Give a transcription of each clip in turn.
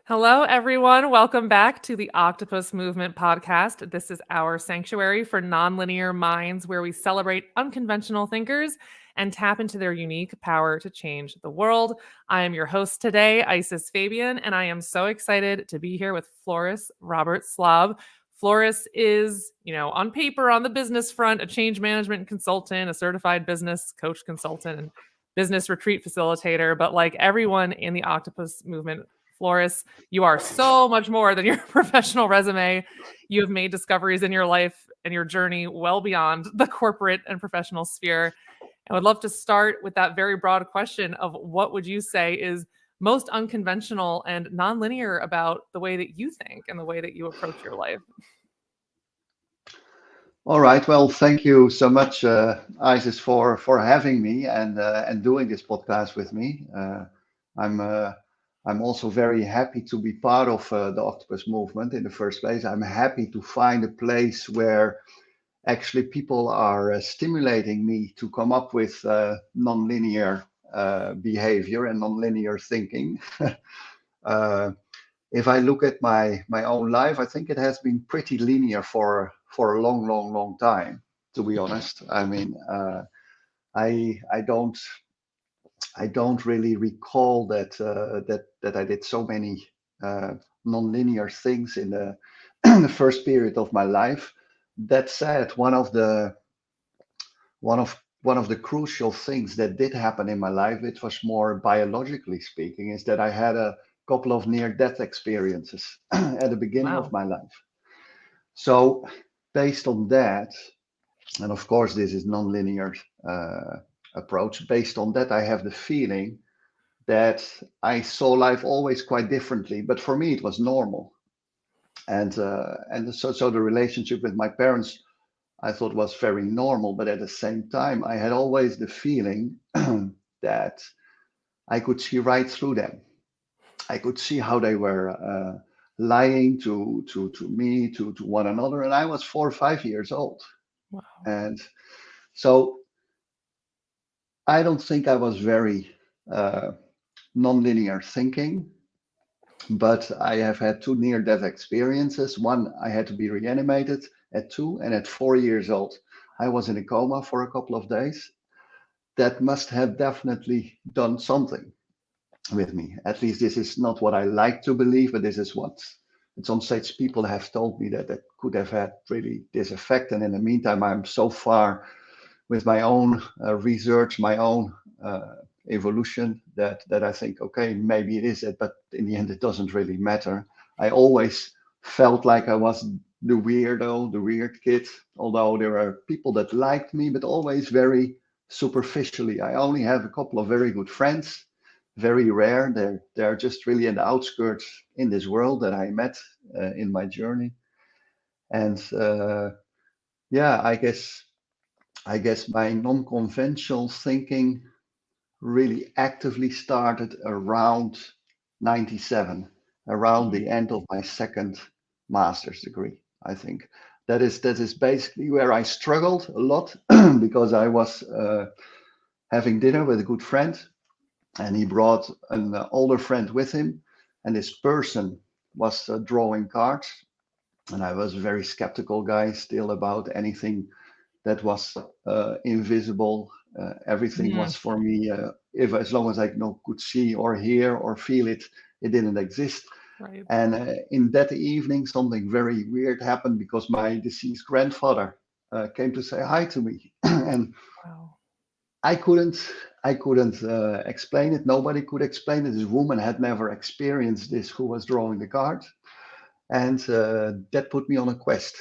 Hello, everyone. Welcome back to the Octopus Movement Podcast. This is our sanctuary for nonlinear minds where we celebrate unconventional thinkers and tap into their unique power to change the world. I am your host today, Isis Fabian, and I am so excited to be here with Floris Robert Slob. Floris is, on paper, on the business front, a change management consultant, a certified business coach consultant, and business retreat facilitator. But like everyone in the Octopus Movement, Floris, you are so much more than your professional resume. You have made discoveries in your life and your journey well beyond the corporate and professional sphere. I would love to start with that very broad question of what would you say is most unconventional and nonlinear about the way that you think and the way that you approach your life? All right. Well, thank you so much, Isis, for having me and doing this podcast with me. I'm I'm also very happy to be part of the Octopus movement in the first place. I'm happy to find a place where actually people are stimulating me to come up with nonlinear behavior and nonlinear thinking. uh, if I look at my own life, I think it has been pretty linear for a long time. To be honest, I mean, I I don't really recall that I did so many uh, nonlinear things in the the first period of my life. That said, one of the crucial things that did happen in my life, it was more biologically speaking, is that I had a couple of near-death experiences at the beginning of Wow. my life. So based on that, and of course this is nonlinear uh, approach. Based on that, I have the feeling that I saw life always quite differently, but for me it was normal. And so the relationship with my parents I thought was very normal, but at the same time I had always the feeling that I could see right through them. I could see how they were lying to me, to one another, and I was 4 or 5 years old. Wow. And so I don't think I was very uh, nonlinear thinking, but I have had two near death experiences. One, I had to be reanimated at 2, and at 4 years old, I was in a coma for a couple of days. That must have definitely done something with me. At least this is not what I like to believe, but this is what at some stage people have told me that could have had really this effect. And in the meantime, I'm so far with my own research, my own evolution, that I think, okay, maybe it is it, but in the end, it doesn't really matter. I always felt like I was the weirdo, the weird kid, although there are people that liked me, but always very superficially. I only have a couple of very good friends, very rare. They're just really in the outskirts in this world that I met in my journey. And yeah, I guess my non-conventional thinking really actively started around 97, around the end of my second master's degree, I think. That is basically where I struggled a lot because I was having dinner with a good friend, and he brought an older friend with him, and this person was drawing cards, and I was a very skeptical guy still about anything that was invisible. Everything Mhm. was for me, if as long as I could see or hear or feel it, it didn't exist. Right. And in that evening, something very weird happened because my deceased grandfather came to say hi to me, and Wow. I couldn't. I couldn't explain it. Nobody could explain it. This woman had never experienced this, who was drawing the cards, and that put me on a quest,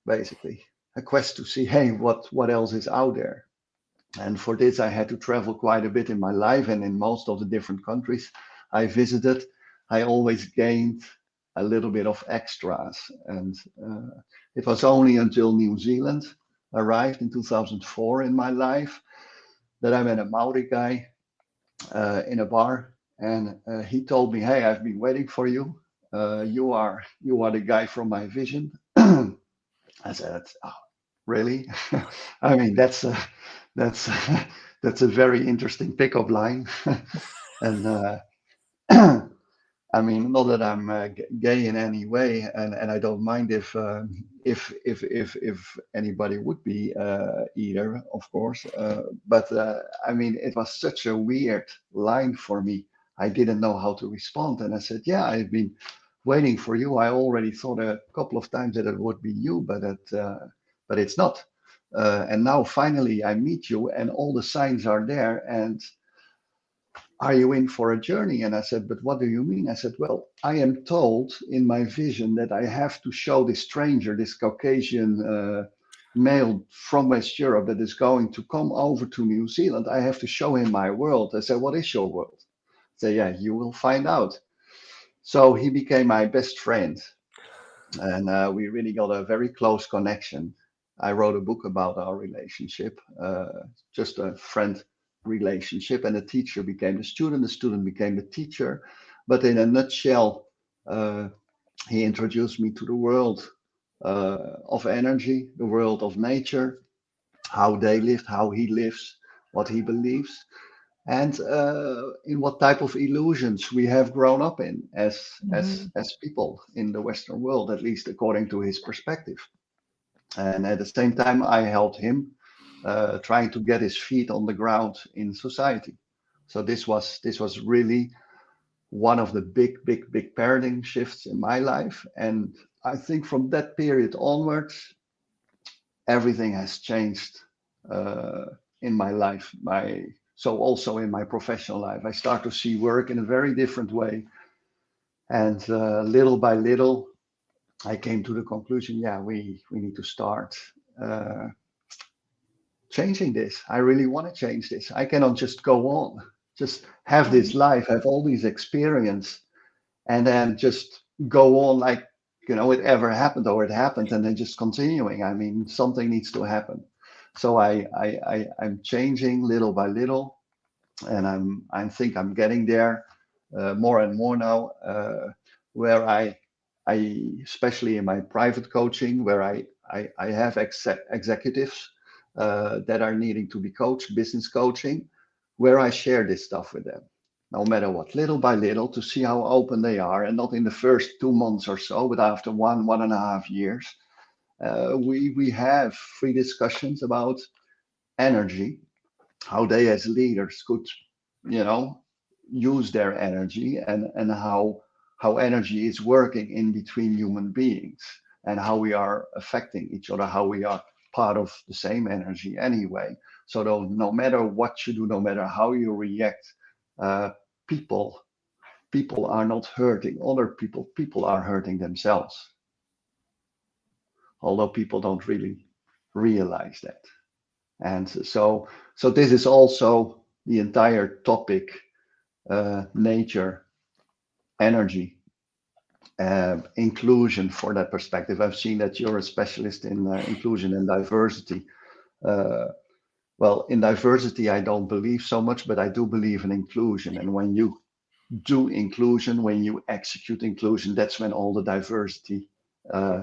basically, a quest to see, hey, what else is out there. And for this, I had to travel quite a bit in my life, and in most of the different countries I visited, I always gained a little bit of extras. And it was only until New Zealand arrived in 2004 in my life that I met a Maori guy in a bar, and he told me, "Hey, I've been waiting for you. You are the guy from my vision." I said, "Oh, really?" I mean, that's that's a very interesting pickup line, and I mean, not that I'm gay in any way, and I don't mind if anybody would be either, of course. But I mean, it was such a weird line for me. I didn't know how to respond, and I said, "Yeah, I've been waiting for you. I already thought a couple of times that it would be you, but it's not. And now finally I meet you, and all the signs are there, and are you in for a journey?" And I said, "But what do you mean?" I said, "Well, I am told in my vision that I have to show this stranger, this Caucasian male from West Europe that is going to come over to New Zealand. I have to show him my world." I said, "What is your world?" I said, "Yeah, you will find out." So he became my best friend, and we really got a very close connection. I wrote a book about our relationship, just a friend relationship, and the teacher became the student became the teacher. But in a nutshell, uh, he introduced me to the world of energy, the world of nature, how they lived, how he lives, what he believes, and in what type of illusions we have grown up in Mhm. as people in the Western world, at least according to his perspective. And at the same time, I helped him trying to get his feet on the ground in society. So this was really one of the big paradigm shifts in my life. And I think from that period onwards, everything has changed uh, in my life. So also in my professional life, I start to see work in a very different way. And little by little, I came to the conclusion, yeah, we need to start uh, changing this. I really want to change this. I cannot just go on, just have this Right. life, have all these experience, and then just go on like it ever happened or it happened, and then just continuing. I mean, something needs to happen. So I'm changing little by little, and I think I'm getting there more and more now, where I especially in my private coaching, where I have executives that are needing to be coached, business coaching, where I share this stuff with them, no matter what, little by little, to see how open they are, and not in the first 2 months or so, but after 1.5 years, we have free discussions about energy, how they as leaders could, you know, use their energy, and how energy is working in between human beings, and how we are affecting each other, how we are part of the same energy anyway. So no matter what you do, no matter how you react, uh, people people are not hurting other people. People are hurting themselves, although people don't really realize that. And so this is also the entire topic, nature, energy, inclusion for that perspective. I've seen that you're a specialist in inclusion and diversity. Uh, well, in diversity, I don't believe so much, but I do believe in inclusion. And when you do inclusion, when you execute inclusion, that's when all the diversity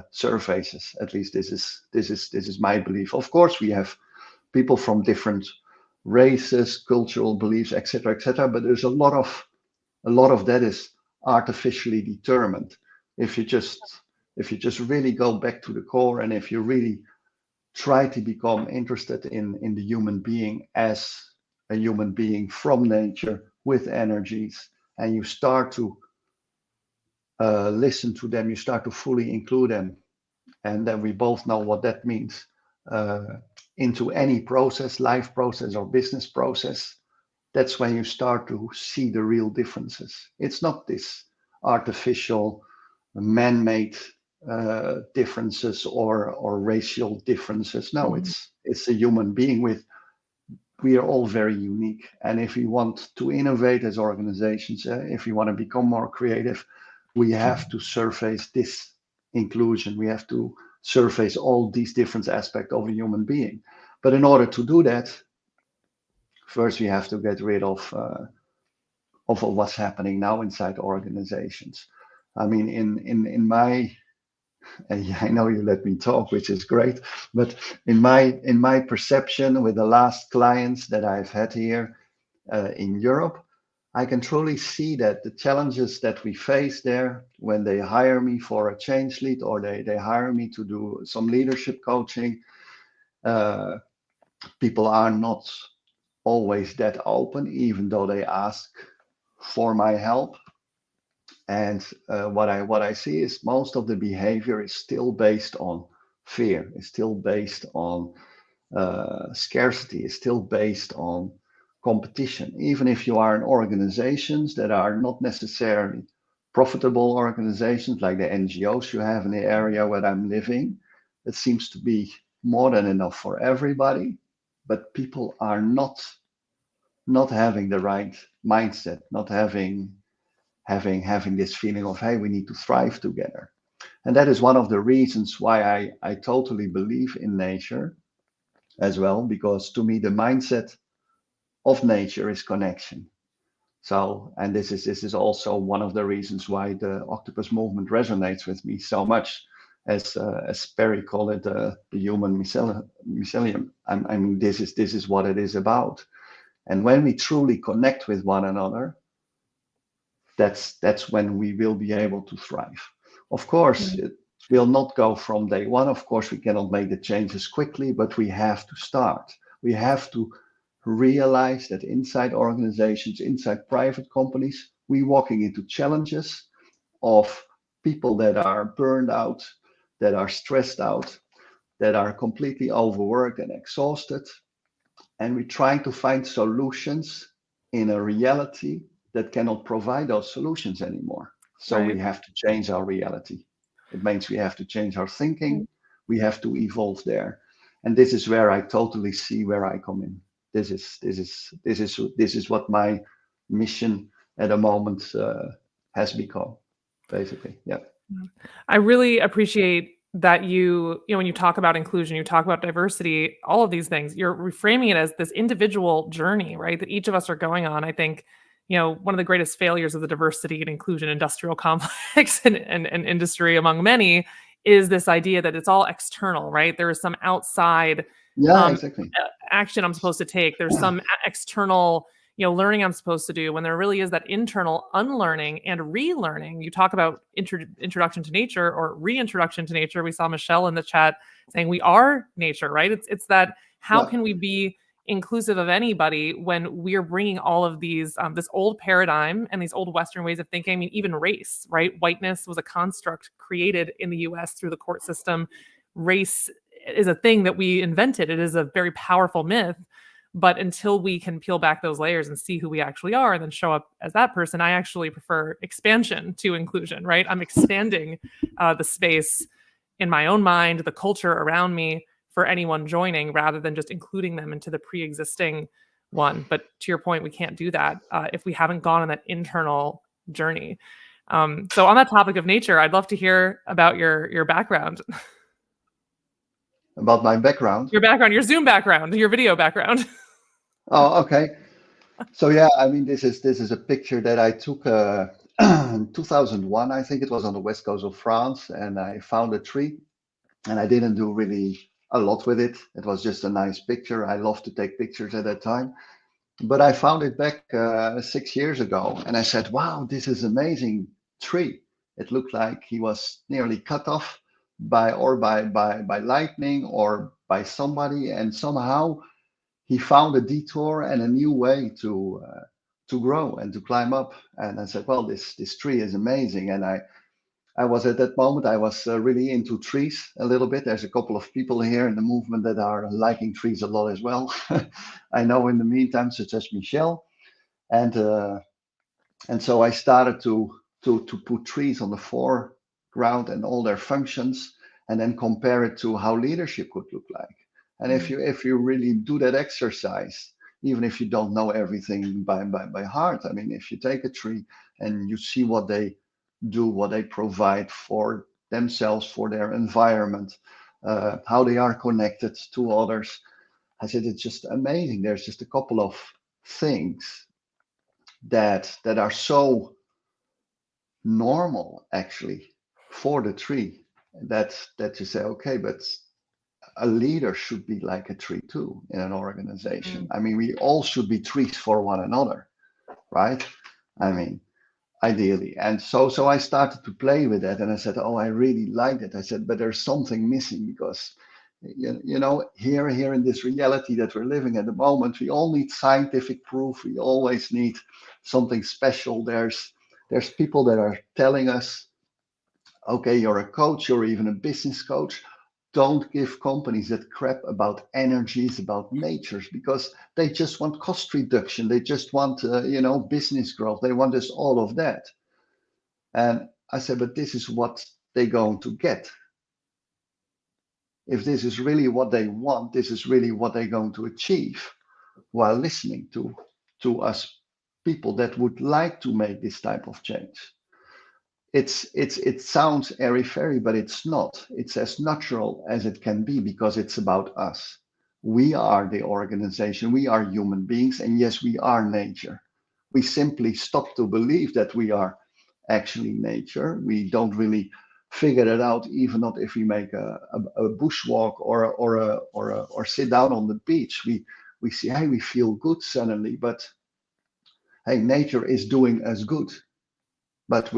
surfaces. At least this is my belief. Of course, we have people from different races, cultural beliefs, etc., etc. But there's a lot of that is artificially determined. If you just if you just really go back to the core, and if you really try to become interested in the human being as a human being from nature with energies, and you start to listen to them, you start to fully include them, and then we both know what that means, uh, into any process, life process or business process. That's when you start to see the real differences. It's not this artificial, man-made differences or racial differences. No, Mhm. it's a human being with. We are all very unique, and if we want to innovate as organizations, if we want to become more creative, we have to surface this inclusion. We have to surface all these different aspects of a human being. But in order to do that, first we have to get rid of what's happening now inside organizations. I mean, in my, and yeah, I know you let me talk, which is great, but in my perception, with the last clients that I've had here in Europe, I can truly see that the challenges that we face there when they hire me for a change lead, or they hire me to do some leadership coaching, uh, people are not always that open, even though they ask for my help. And what I see is most of the behavior is still based on fear, is still based on scarcity, is still based on competition. Even if you are in organizations that are not necessarily profitable organizations like the NGOs you have in the area where I'm living, it seems to be more than enough for everybody, but people are not having the right mindset, not having this feeling of, hey, we need to thrive together. And that is one of the reasons why I totally believe in nature as well, because to me the mindset of nature is connection. So, and this is also one of the reasons why the octopus movement resonates with me so much, as Perry called it, the human mycelium. I mean, this is what it is about. And when we truly connect with one another, that's when we will be able to thrive. Of course, Mm. it will not go from day one. Of course, we cannot make the changes quickly, but we have to start. We have to realize that inside organizations, inside private companies, we walking into challenges of people that are burned out, that are stressed out, that are completely overworked and exhausted, and we're trying to find solutions in a reality that cannot provide those solutions anymore. So we Right. have to change our reality. It means we have to change our thinking. We have to evolve there. And this is where I totally see where I come in. This is what my mission at the moment has become, basically. Yeah. I really appreciate that when you talk about inclusion, you talk about diversity, all of these things, you're reframing it as this individual journey, right? That each of us are going on. I think, one of the greatest failures of the diversity and inclusion industrial complex and industry among many is this idea that it's all external, right? There is some outside Yeah, um, exactly. action I'm supposed to take. There's some external learning I'm supposed to do, when there really is that internal unlearning and relearning. You talk about introduction to nature or reintroduction to nature. We saw Michelle in the chat saying we are nature, right? It's that, how Yeah. can we be inclusive of anybody when we're bringing all of these this old paradigm and these old Western ways of thinking? I mean, even race, right? Whiteness was a construct created in the US through the court system. Race is a thing that we invented. It is a very powerful myth. But until we can peel back those layers and see who we actually are and then show up as that person, I actually prefer expansion to inclusion, right? I'm expanding the space in my own mind, the culture around me for anyone joining, rather than just including them into the pre-existing one. But to your point, we can't do that if we haven't gone on that internal journey. So on that topic of nature, I'd love to hear about your background, About my background. your Zoom background, your video background. Oh, okay. So yeah, I mean, this is a picture that I took in 2001. I think it was on the west coast of France, and I found a tree, and I didn't do really a lot with it. It was just a nice picture. I love to take pictures at that time, but I found it back 6 years ago, and I said, "Wow, this is amazing tree." It looked like he was nearly cut off by lightning or by somebody, and somehow he found a detour and a new way to grow and to climb up. And I said, well, this tree is amazing. And I was at that moment, I was really into trees a little bit. There's a couple of people here in the movement that are liking trees a lot as well. I know in the meantime, such as Michelle. And so I started to put trees on the foreground and all their functions, and then compare it to how leadership could look like. And if you really do that exercise, even if you don't know everything by heart, I mean, if you take a tree and you see what they do, what they provide for themselves, for their environment, how they are connected to others, I said it's just amazing. There's just a couple of things that are so normal actually for the tree that you say, okay, but a leader should be like a tree too in an organization. I mean, we all should be trees for one another. right? I mean, ideally. And so I started to play with that, and I said, oh, I really like it. I said, but there's something missing because here in this reality that we're living at the moment, we all need scientific proof. We always need something special. There's people that are telling us, okay, you're a coach, you're even a business coach. Don't give companies that crap about energies, about natures, because they just want cost reduction. They just want, business growth. They want us all of that. And I said, but this is what they're going to get. If this is really what they want, this is really what they're going to achieve while listening to us people that would like to make this type of change. It sounds airy fairy, but it's not. It's as natural as it can be because it's about us. We are the organization. We are human beings, and yes, we are nature. We simply stop to believe that we are actually nature. We don't really figure it out, even not if we make a bushwalk or sit down on the beach. We see, hey, we feel good suddenly, but hey, nature is doing us good, but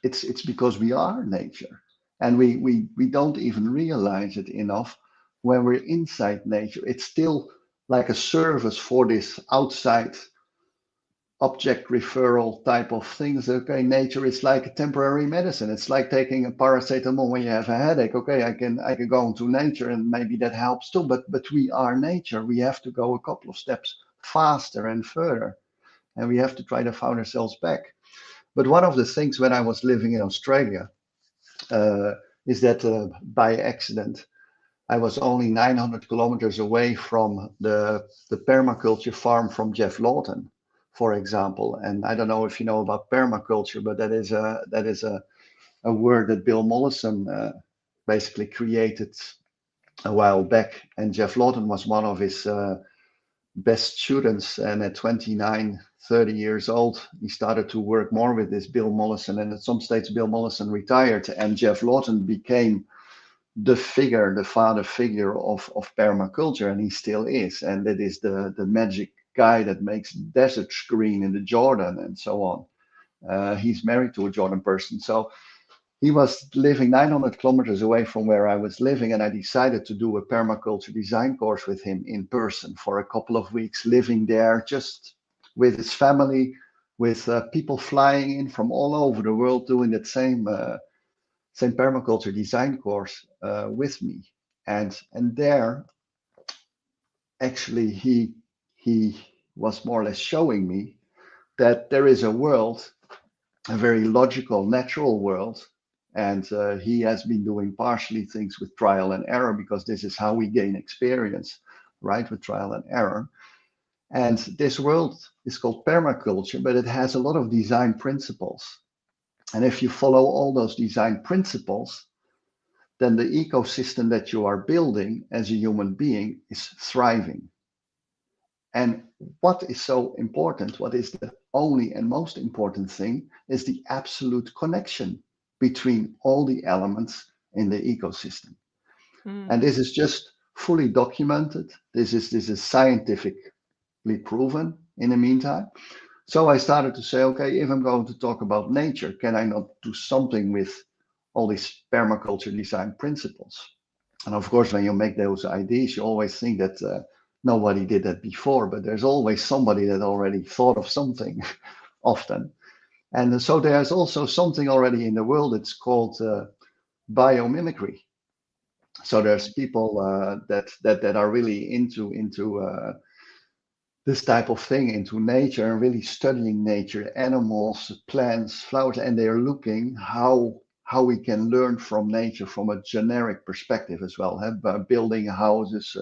it's because we are nature, and we don't even realize it enough. When we're inside nature, it's still like a service for this outside object referral type of things. Okay, nature is like a temporary medicine. It's like taking a paracetamol when you have a headache. Okay, I can go into nature and maybe that helps too, but we are nature. We have to go a couple of steps faster and further, and we have to try to find ourselves back. But one of the things when I was living in Australia uh, is that by accident, I was only 900 kilometers away from the permaculture farm from Jeff Lawton, for example. And I don't know if you know about permaculture, but that is a word that Bill Mollison basically created a while back. And Jeff Lawton was one of his best students, and at 29, 30 years old he started to work more with this Bill Mollison, and at some stage Bill Mollison retired and Jeff Lawton became the father figure of permaculture, and he still is, and that is the magic guy that makes deserts green in the Jordan and so on. He's married to a Jordan person, so he was living 900 kilometers away from where I was living, and I decided to do a permaculture design course with him in person for a couple of weeks, living there just with his family, with people flying in from all over the world doing that same permaculture design course with me. And there, actually, he was more or less showing me that there is a world, a very logical, natural world. And he has been doing partially things with trial and error because this is how we gain experience, right? With trial and error. And this world is called permaculture, but it has a lot of design principles. And if you follow all those design principles, then the ecosystem that you are building as a human being is thriving. And what is so important, what is the only and most important thing, is the absolute connection between all the elements in the ecosystem. And this is just fully documented. This is scientifically proven in the meantime. So I started to say, okay, if I'm going to talk about nature, can I not do something with all these permaculture design principles? And of course, when you make those ideas, you always think that nobody did that before, but there's always somebody that already thought of something often. And so there's also something already in the world that's called biomimicry. So there's people that are really into this type of thing, into nature, and really studying nature, animals, plants, flowers, and they are looking how we can learn from nature from a generic perspective as well, by building houses,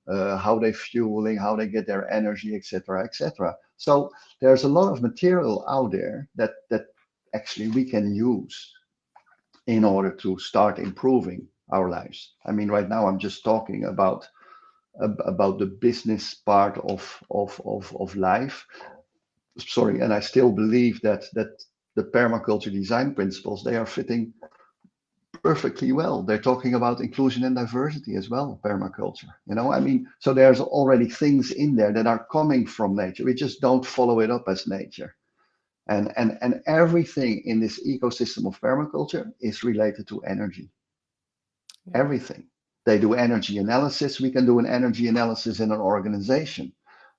how they fueling, how they get their energy, etc., etc. So there's a lot of material out there that actually we can use in order to start improving our lives. I mean, right now I'm just talking about the business part of life. Sorry, and I still believe that the permaculture design principles, they are fitting perfectly well. They're talking about inclusion and diversity as well, permaculture. I mean, so there's already things in there that are coming from nature. We just don't follow it up as nature. And everything in this ecosystem of permaculture is related to energy. Yeah. Everything. They do energy analysis. We can do an energy analysis in an organization.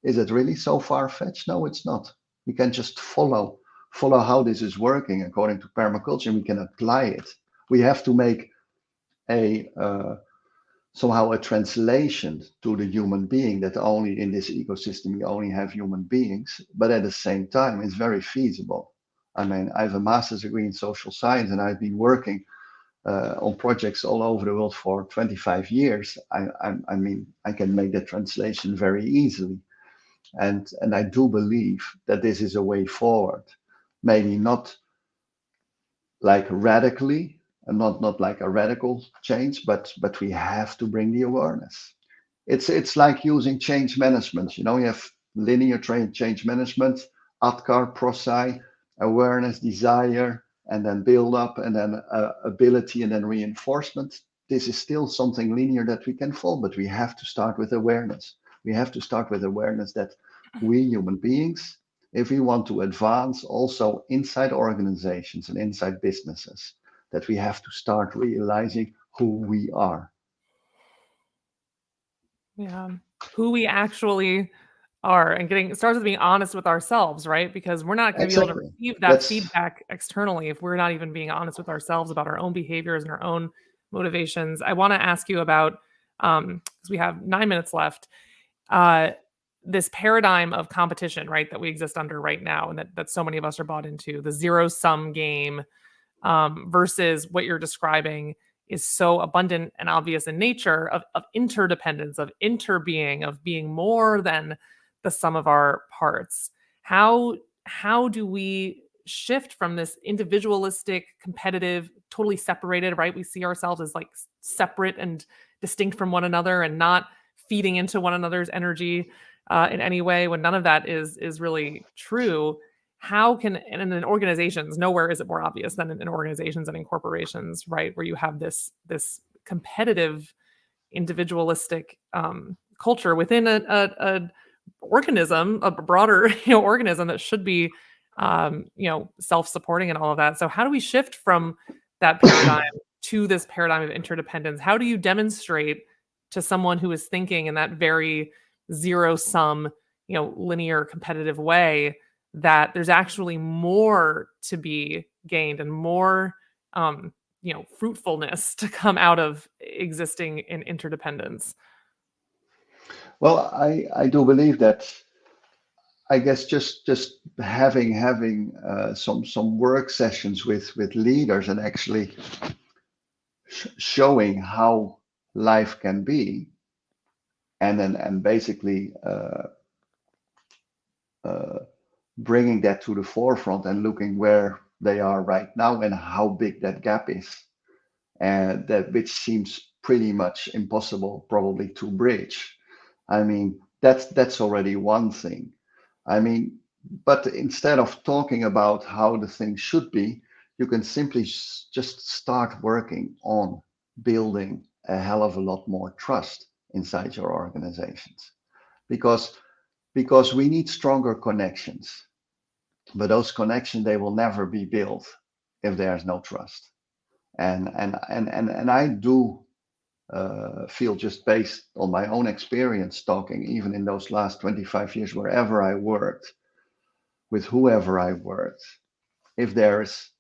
Is it really so far-fetched? No, it's not. We can just follow how this is working according to permaculture, and we can apply it. We have to make a somehow a translation to the human being, that only in this ecosystem we only have human beings, but at the same time it's very feasible. I mean, I have a master's degree in social science, and I've been working on projects all over the world for 25 years. I mean, I can make that translation very easily. And I do believe that this is a way forward. Maybe not like radically, and not like a radical change, but we have to bring the awareness. It's like using change management. You have linear change management, ATKAR, PROSI, awareness, desire, and then build up, and then ability, and then reinforcement. This is still something linear that we can follow, but we have to start with awareness. We have to start with awareness that we human beings, if we want to advance also inside organizations and inside businesses, that we have to start realizing who we are. Yeah. Who we actually are, and it starts with being honest with ourselves, right? Because we're not going to be able to Exactly. receive that That's feedback externally if we're not even being honest with ourselves about our own behaviors and our own motivations. I want to ask you about, because we have 9 minutes left, uh, this paradigm of competition, right, that we exist under right now, and that so many of us are bought into, the zero sum game, versus what you're describing is so abundant and obvious in nature of interdependence, of interbeing, of being more than the sum of our parts. How do we shift from this individualistic, competitive, totally separated, right? We see ourselves as like separate and distinct from one another, and not feeding into one another's energy in any way, when none of that is really true. How can, and in organizations, nowhere is it more obvious than in organizations and in corporations, right, where you have this competitive, individualistic culture within a organism, a broader organism that should be self-supporting and all of that. So how do we shift from that paradigm to this paradigm of interdependence? How do you demonstrate to someone who is thinking in that very zero sum, linear competitive way, that there's actually more to be gained and more fruitfulness to come out of existing in interdependence? well, I do believe that. I guess just having some work sessions with leaders, and actually showing how life can be, and basically uh, bringing that to the forefront, and looking where they are right now and how big that gap is, and that which seems pretty much impossible probably to bridge. I mean, that's already one thing. I mean, but instead of talking about how the thing should be, you can simply just start working on building a hell of a lot more trust inside your organizations, because we need stronger connections. But those connections, they will never be built if there's no trust. And I do feel, just based on my own experience, talking even in those last 25 years, wherever I worked, with whoever I worked, if there's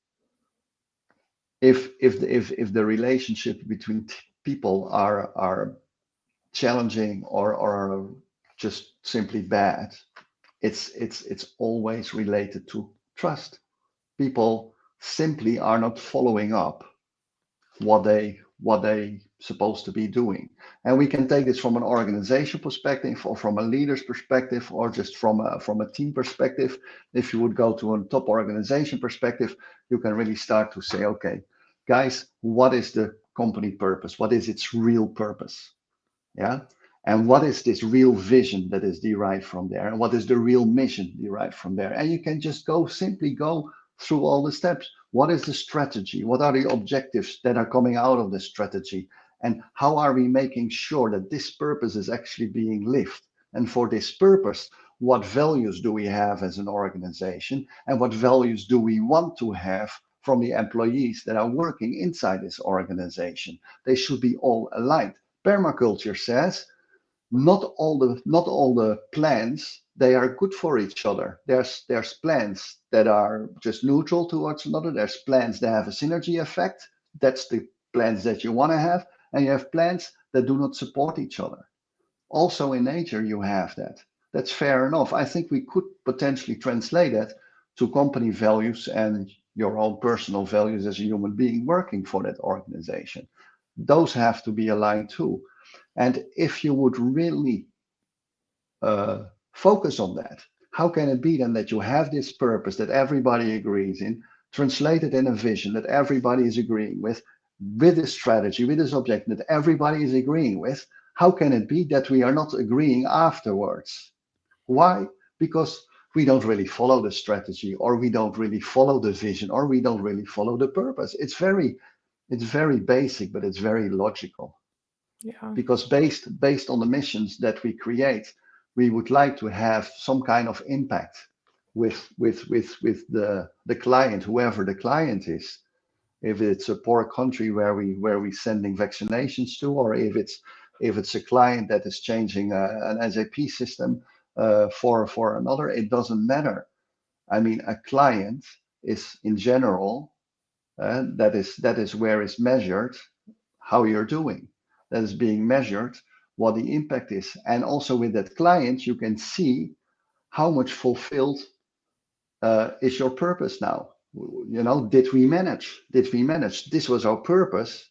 if the relationship between people are challenging, or are just simply bad, it's always related to trust. People simply are not following up what they supposed to be doing. And we can take this from an organization perspective, or from a leader's perspective, or just from a team perspective. If you would go to a top organization perspective, you can really start to say, okay, guys, what is the company purpose? What is its real purpose? Yeah. And what is this real vision that is derived from there? And what is the real mission derived from there? And you can just simply go through all the steps. What is the strategy? What are the objectives that are coming out of the strategy? And how are we making sure that this purpose is actually being lived? And for this purpose, what values do we have as an organization? And what values do we want to have from the employees that are working inside this organization? They should be all aligned. Permaculture says not all the plants they are good for each other. There's plants that are just neutral towards another. There's plants that have a synergy effect. That's the plants that you want to have, and you have plants that do not support each other. Also in nature you have that. That's fair enough. I think we could potentially translate that to company values and your own personal values as a human being working for that organization. Those have to be aligned too. And if you would really focus on that, how can it be then that you have this purpose that everybody agrees in, translated in a vision that everybody is agreeing with a strategy, with this objective that everybody is agreeing with? How can it be that we are not agreeing afterwards? Why? Because we don't really follow the strategy, or we don't really follow the vision, or we don't really follow the purpose. It's very basic, but it's very logical. Yeah. Because based on the missions that we create, we would like to have some kind of impact with the client, whoever the client is. If it's a poor country where we sending vaccinations to, or if it's a client that is changing an SAP system for another, it doesn't matter. I mean, a client is in general that is where it's measured how you're doing. That is being measured what the impact is, and also with that client you can see how much fulfilled is your purpose now. You know, did we manage? This was our purpose.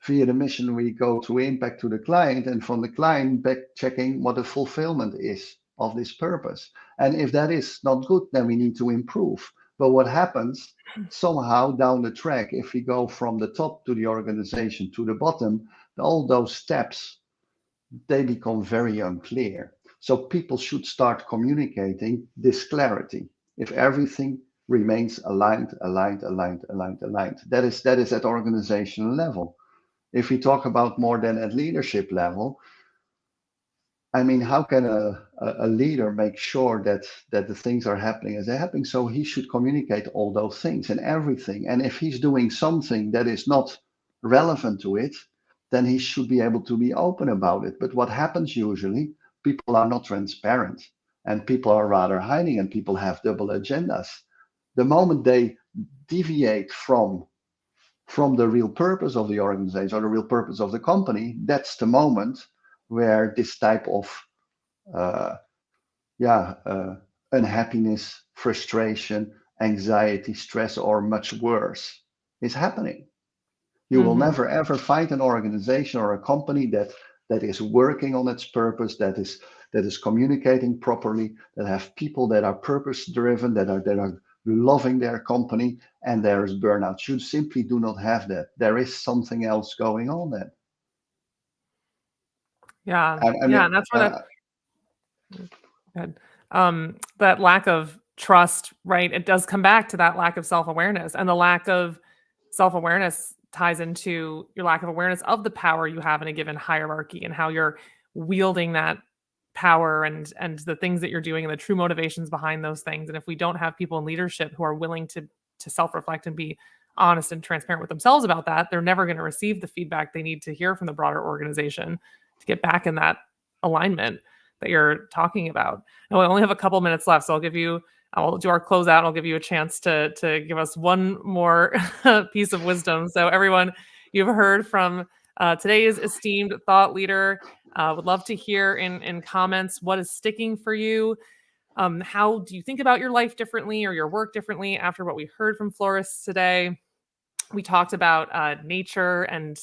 Via the mission, we go to impact to the client, and from the client back checking what the fulfillment is of this purpose. And if that is not good, then we need to improve. But what happens somehow down the track, if we go from the top to the organization to the bottom, all those steps, they become very unclear. So people should start communicating this clarity. If everything remains aligned. That is at organizational level. If we talk about more than at leadership level, I mean, how can a leader make sure that the things are happening as they're happening? So he should communicate all those things and everything. And if he's doing something that is not relevant to it, then he should be able to be open about it. But what happens usually, people are not transparent, and people are rather hiding, and people have double agendas. The moment they deviate from the real purpose of the organization or the real purpose of the company, that's the moment where this type of uh, unhappiness, frustration, anxiety, stress, or much worse is happening. You will never ever find an organization or a company that is working on its purpose, that is communicating properly, that have people that are purpose driven, that are loving their company, and there is burnout. You simply do not have that. There is something else going on then. Yeah. I Yeah. mean, And that's where that lack of trust, right? It does come back to that lack of self-awareness, and the lack of self-awareness ties into your lack of awareness of the power you have in a given hierarchy and how you're wielding that power and the things that you're doing and the true motivations behind those things. And if we don't have people in leadership who are willing to self-reflect and be honest and transparent with themselves about that, they're never going to receive the feedback they need to hear from the broader organization to get back in that alignment that you're talking about. And we only have a couple minutes left, so I'll do our closeout. I'll give you a chance to give us one more piece of wisdom. So everyone, you've heard from today's esteemed thought leader. Would love to hear in comments what is sticking for you. How do you think about your life differently or your work differently after what we heard from Floris today? We talked about nature and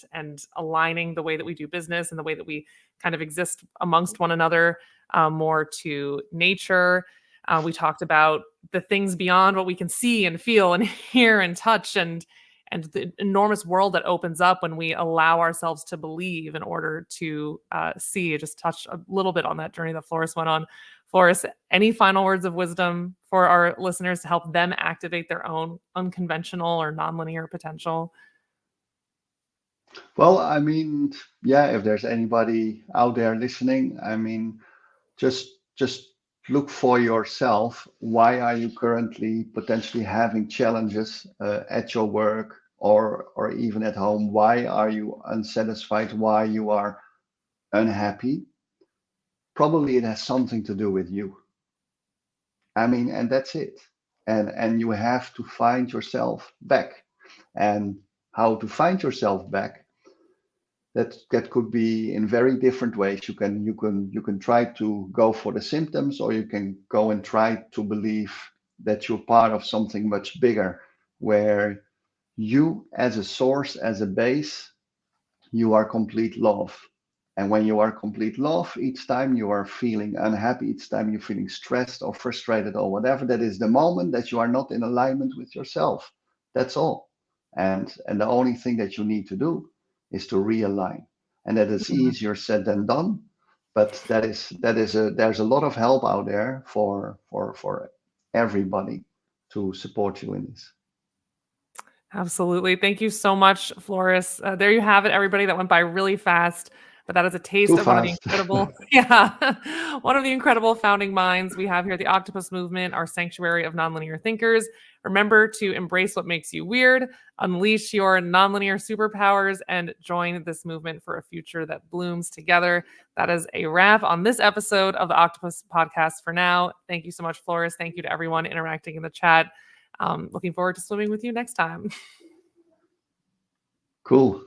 aligning the way that we do business and the way that we kind of exist amongst one another more to nature. We talked about the things beyond what we can see and feel and hear and touch, and and the enormous world that opens up when we allow ourselves to believe in order to see. I just touched a little bit on that journey that Floris went on. Floris, any final words of wisdom for our listeners to help them activate their own unconventional or nonlinear potential? Well, I mean, yeah, if there's anybody out there listening, I mean, just look for yourself. Why are you currently potentially having challenges at your work or even at home? Why are you unsatisfied? Why you are unhappy? Probably it has something to do with you. I mean, and that's it. And you have to find yourself back. And how to find yourself back, that could be in very different ways. You can try to go for the symptoms, or you can go and try to believe that you're part of something much bigger, where you as a source, as a base, you are complete love. And when you are complete love, each time you are feeling unhappy, each time you're feeling stressed or frustrated or whatever, that is the moment that you are not in alignment with yourself. That's all. And the only thing that you need to do is to realign. And that is Mhm. easier said than done. But there's a lot of help out there for everybody to support you in this. Absolutely. Thank you so much, Floris. There you have it, everybody. That went by really fast, but that is a taste Too of one of the fast. incredible, yeah, one of the incredible founding minds we have here at the Octopus Movement, our sanctuary of nonlinear thinkers. Remember to embrace what makes you weird, unleash your nonlinear superpowers, and join this movement for a future that blooms together. That is a wrap on this episode of the Octopus Podcast for now. Thank you so much, Floris. Thank you to everyone interacting in the chat. Looking forward to swimming with you next time. Cool.